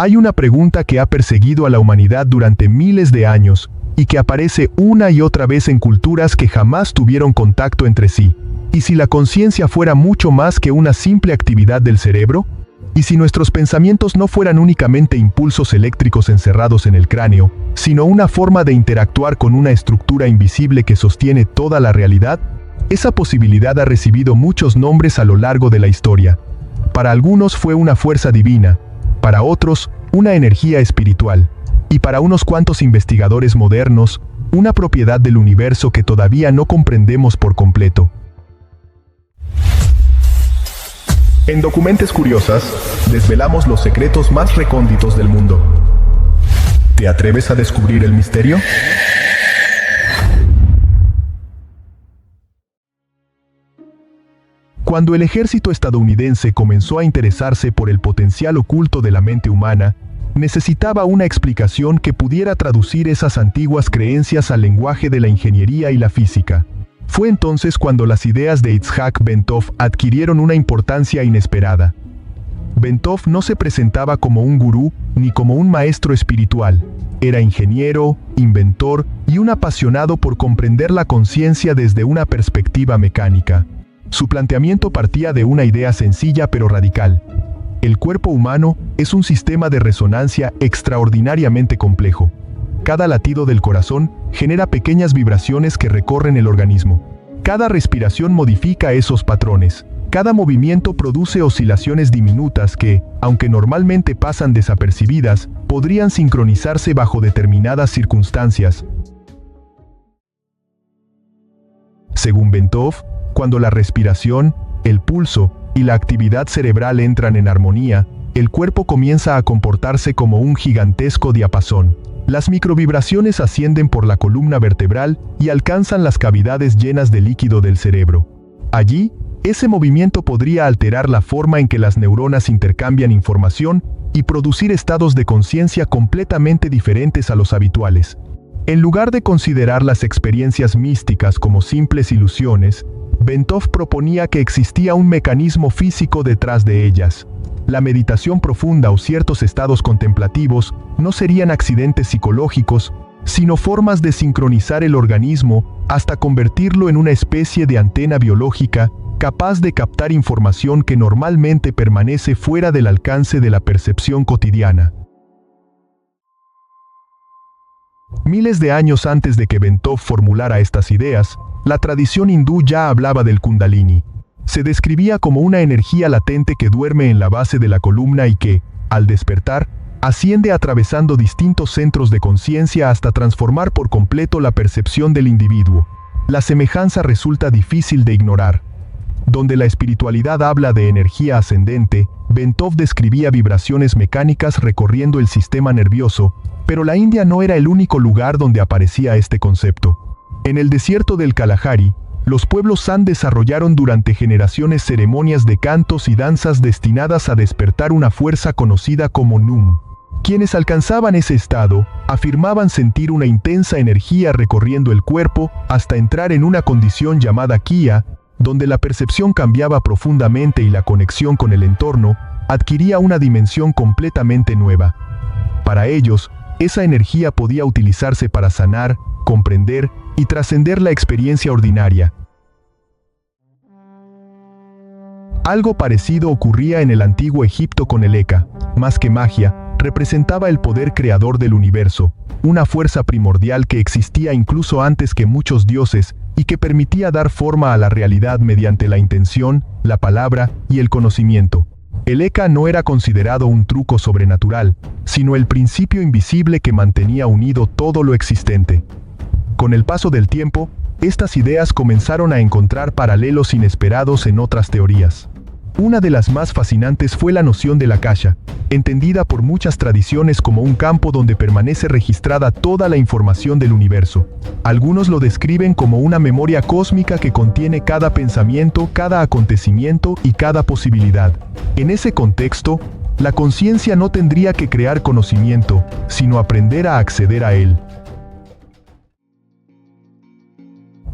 Hay una pregunta que ha perseguido a la humanidad durante miles de años y que aparece una y otra vez en culturas que jamás tuvieron contacto entre sí. ¿Y si la conciencia fuera mucho más que una simple actividad del cerebro? ¿Y si nuestros pensamientos no fueran únicamente impulsos eléctricos encerrados en el cráneo, sino una forma de interactuar con una estructura invisible que sostiene toda la realidad? Esa posibilidad ha recibido muchos nombres a lo largo de la historia. Para algunos fue una fuerza divina, para otros, una energía espiritual, y para unos cuantos investigadores modernos, una propiedad del universo que todavía no comprendemos por completo. En Documentes Curiosas, desvelamos los secretos más recónditos del mundo. ¿Te atreves a descubrir el misterio? Cuando el ejército estadounidense comenzó a interesarse por el potencial oculto de la mente humana, necesitaba una explicación que pudiera traducir esas antiguas creencias al lenguaje de la ingeniería y la física. Fue entonces cuando las ideas de Itzhak Bentov adquirieron una importancia inesperada. Bentov no se presentaba como un gurú ni como un maestro espiritual. Era ingeniero, inventor y un apasionado por comprender la conciencia desde una perspectiva mecánica. Su planteamiento partía de una idea sencilla pero radical. El cuerpo humano es un sistema de resonancia extraordinariamente complejo. Cada latido del corazón genera pequeñas vibraciones que recorren el organismo. Cada respiración modifica esos patrones. Cada movimiento produce oscilaciones diminutas que, aunque normalmente pasan desapercibidas, podrían sincronizarse bajo determinadas circunstancias. Según Bentov, cuando la respiración, el pulso y la actividad cerebral entran en armonía, el cuerpo comienza a comportarse como un gigantesco diapasón. Las microvibraciones ascienden por la columna vertebral y alcanzan las cavidades llenas de líquido del cerebro. Allí, ese movimiento podría alterar la forma en que las neuronas intercambian información y producir estados de conciencia completamente diferentes a los habituales. En lugar de considerar las experiencias místicas como simples ilusiones, Bentov proponía que existía un mecanismo físico detrás de ellas. La meditación profunda o ciertos estados contemplativos no serían accidentes psicológicos, sino formas de sincronizar el organismo hasta convertirlo en una especie de antena biológica capaz de captar información que normalmente permanece fuera del alcance de la percepción cotidiana. Miles de años antes de que Bentov formulara estas ideas, la tradición hindú ya hablaba del Kundalini. Se describía como una energía latente que duerme en la base de la columna y que, al despertar, asciende atravesando distintos centros de conciencia hasta transformar por completo la percepción del individuo. La semejanza resulta difícil de ignorar. Donde la espiritualidad habla de energía ascendente, Bentov describía vibraciones mecánicas recorriendo el sistema nervioso, pero la India no era el único lugar donde aparecía este concepto. En el desierto del Kalahari, los pueblos San desarrollaron durante generaciones ceremonias de cantos y danzas destinadas a despertar una fuerza conocida como Num. Quienes alcanzaban ese estado, afirmaban sentir una intensa energía recorriendo el cuerpo hasta entrar en una condición llamada Kiya, donde la percepción cambiaba profundamente y la conexión con el entorno adquiría una dimensión completamente nueva. Para ellos, esa energía podía utilizarse para sanar, comprender y trascender la experiencia ordinaria. Algo parecido ocurría en el antiguo Egipto con el Eka. Más que magia, representaba el poder creador del universo, una fuerza primordial que existía incluso antes que muchos dioses y que permitía dar forma a la realidad mediante la intención, la palabra y el conocimiento. El Eka no era considerado un truco sobrenatural, sino el principio invisible que mantenía unido todo lo existente. Con el paso del tiempo, estas ideas comenzaron a encontrar paralelos inesperados en otras teorías. Una de las más fascinantes fue la noción del Akasha, entendida por muchas tradiciones como un campo donde permanece registrada toda la información del universo. Algunos lo describen como una memoria cósmica que contiene cada pensamiento, cada acontecimiento y cada posibilidad. En ese contexto, la conciencia no tendría que crear conocimiento, sino aprender a acceder a él.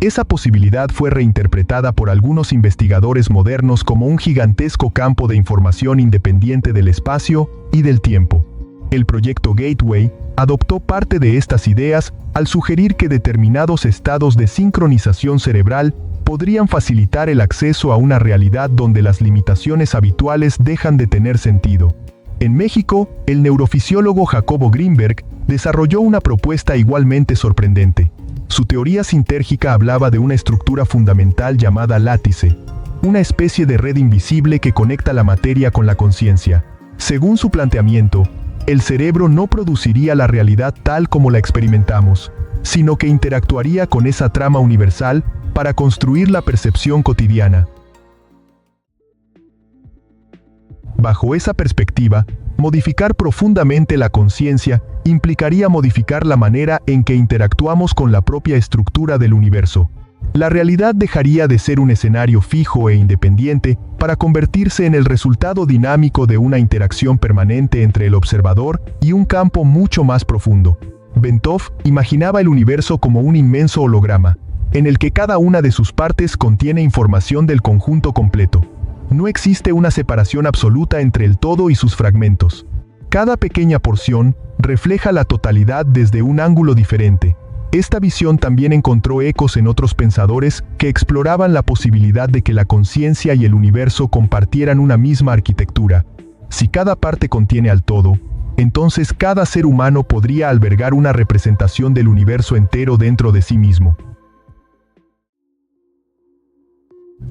Esa posibilidad fue reinterpretada por algunos investigadores modernos como un gigantesco campo de información independiente del espacio y del tiempo. El proyecto Gateway adoptó parte de estas ideas al sugerir que determinados estados de sincronización cerebral podrían facilitar el acceso a una realidad donde las limitaciones habituales dejan de tener sentido. En México, el neurofisiólogo Jacobo Grinberg desarrolló una propuesta igualmente sorprendente. Su teoría sintérgica hablaba de una estructura fundamental llamada látice, una especie de red invisible que conecta la materia con la conciencia. Según su planteamiento, el cerebro no produciría la realidad tal como la experimentamos, sino que interactuaría con esa trama universal para construir la percepción cotidiana. Bajo esa perspectiva, modificar profundamente la conciencia implicaría modificar la manera en que interactuamos con la propia estructura del universo. La realidad dejaría de ser un escenario fijo e independiente para convertirse en el resultado dinámico de una interacción permanente entre el observador y un campo mucho más profundo. Bentov imaginaba el universo como un inmenso holograma, en el que cada una de sus partes contiene información del conjunto completo. No existe una separación absoluta entre el todo y sus fragmentos. Cada pequeña porción refleja la totalidad desde un ángulo diferente. Esta visión también encontró ecos en otros pensadores que exploraban la posibilidad de que la conciencia y el universo compartieran una misma arquitectura. Si cada parte contiene al todo, entonces cada ser humano podría albergar una representación del universo entero dentro de sí mismo.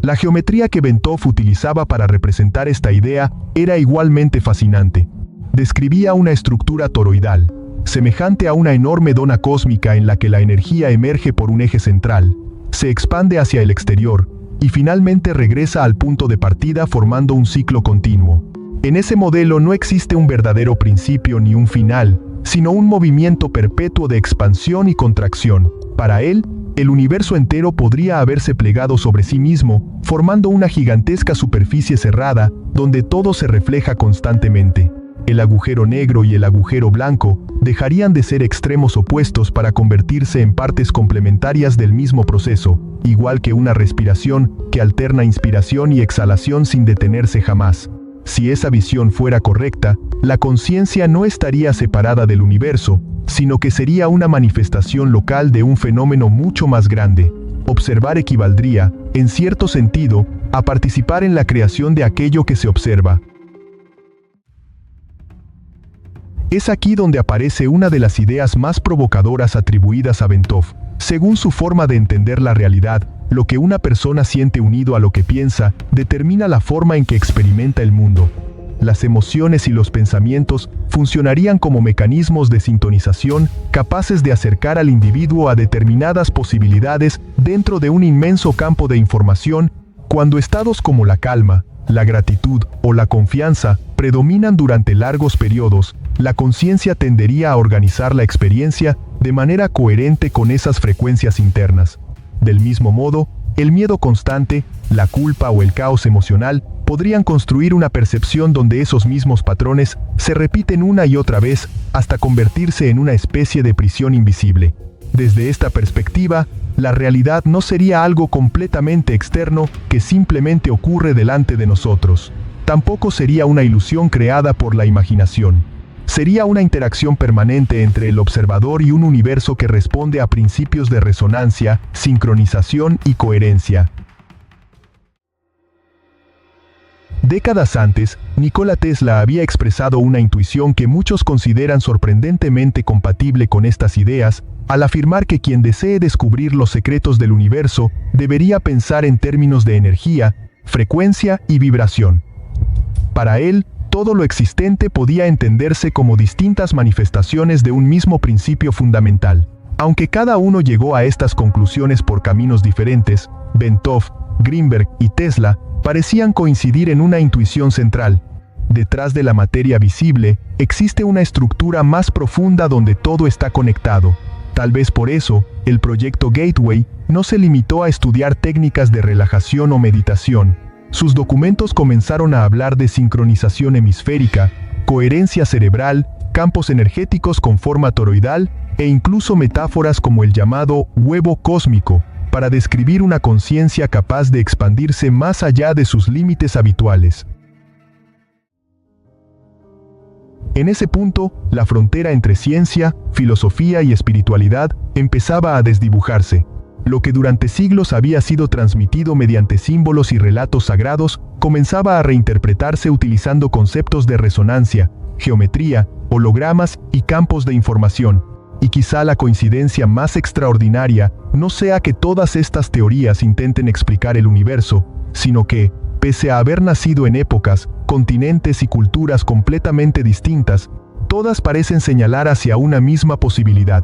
La geometría que Bentov utilizaba para representar esta idea era igualmente fascinante. Describía una estructura toroidal, semejante a una enorme dona cósmica en la que la energía emerge por un eje central, se expande hacia el exterior, y finalmente regresa al punto de partida formando un ciclo continuo. En ese modelo no existe un verdadero principio ni un final, sino un movimiento perpetuo de expansión y contracción. Para él, el universo entero podría haberse plegado sobre sí mismo, formando una gigantesca superficie cerrada, donde todo se refleja constantemente. El agujero negro y el agujero blanco dejarían de ser extremos opuestos para convertirse en partes complementarias del mismo proceso, igual que una respiración que alterna inspiración y exhalación sin detenerse jamás. Si esa visión fuera correcta, la conciencia no estaría separada del universo, sino que sería una manifestación local de un fenómeno mucho más grande. Observar equivaldría, en cierto sentido, a participar en la creación de aquello que se observa. Es aquí donde aparece una de las ideas más provocadoras atribuidas a Bentov. Según su forma de entender la realidad, lo que una persona siente unido a lo que piensa, determina la forma en que experimenta el mundo. Las emociones y los pensamientos funcionarían como mecanismos de sintonización capaces de acercar al individuo a determinadas posibilidades dentro de un inmenso campo de información, cuando estados como la calma, la gratitud o la confianza predominan durante largos periodos, la conciencia tendería a organizar la experiencia de manera coherente con esas frecuencias internas. Del mismo modo, el miedo constante, la culpa o el caos emocional podrían construir una percepción donde esos mismos patrones se repiten una y otra vez hasta convertirse en una especie de prisión invisible. Desde esta perspectiva, la realidad no sería algo completamente externo que simplemente ocurre delante de nosotros. Tampoco sería una ilusión creada por la imaginación. Sería una interacción permanente entre el observador y un universo que responde a principios de resonancia, sincronización y coherencia. Décadas antes, Nikola Tesla había expresado una intuición que muchos consideran sorprendentemente compatible con estas ideas, al afirmar que quien desee descubrir los secretos del universo debería pensar en términos de energía, frecuencia y vibración. Para él, todo lo existente podía entenderse como distintas manifestaciones de un mismo principio fundamental. Aunque cada uno llegó a estas conclusiones por caminos diferentes, Bentov, Grinberg y Tesla parecían coincidir en una intuición central. Detrás de la materia visible, existe una estructura más profunda donde todo está conectado. Tal vez por eso, el proyecto Gateway no se limitó a estudiar técnicas de relajación o meditación. Sus documentos comenzaron a hablar de sincronización hemisférica, coherencia cerebral, campos energéticos con forma toroidal e incluso metáforas como el llamado huevo cósmico, para describir una conciencia capaz de expandirse más allá de sus límites habituales. En ese punto, la frontera entre ciencia, filosofía y espiritualidad empezaba a desdibujarse. Lo que durante siglos había sido transmitido mediante símbolos y relatos sagrados, comenzaba a reinterpretarse utilizando conceptos de resonancia, geometría, hologramas y campos de información. Y quizá la coincidencia más extraordinaria no sea que todas estas teorías intenten explicar el universo, sino que, pese a haber nacido en épocas, continentes y culturas completamente distintas, todas parecen señalar hacia una misma posibilidad,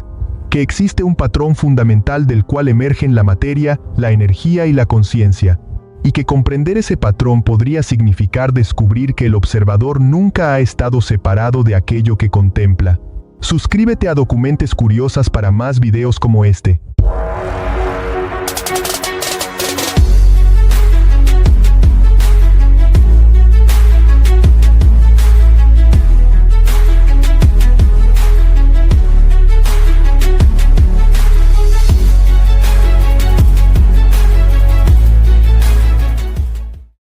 que existe un patrón fundamental del cual emergen la materia, la energía y la conciencia, y que comprender ese patrón podría significar descubrir que el observador nunca ha estado separado de aquello que contempla. Suscríbete a Documentes Curiosas para más videos como este.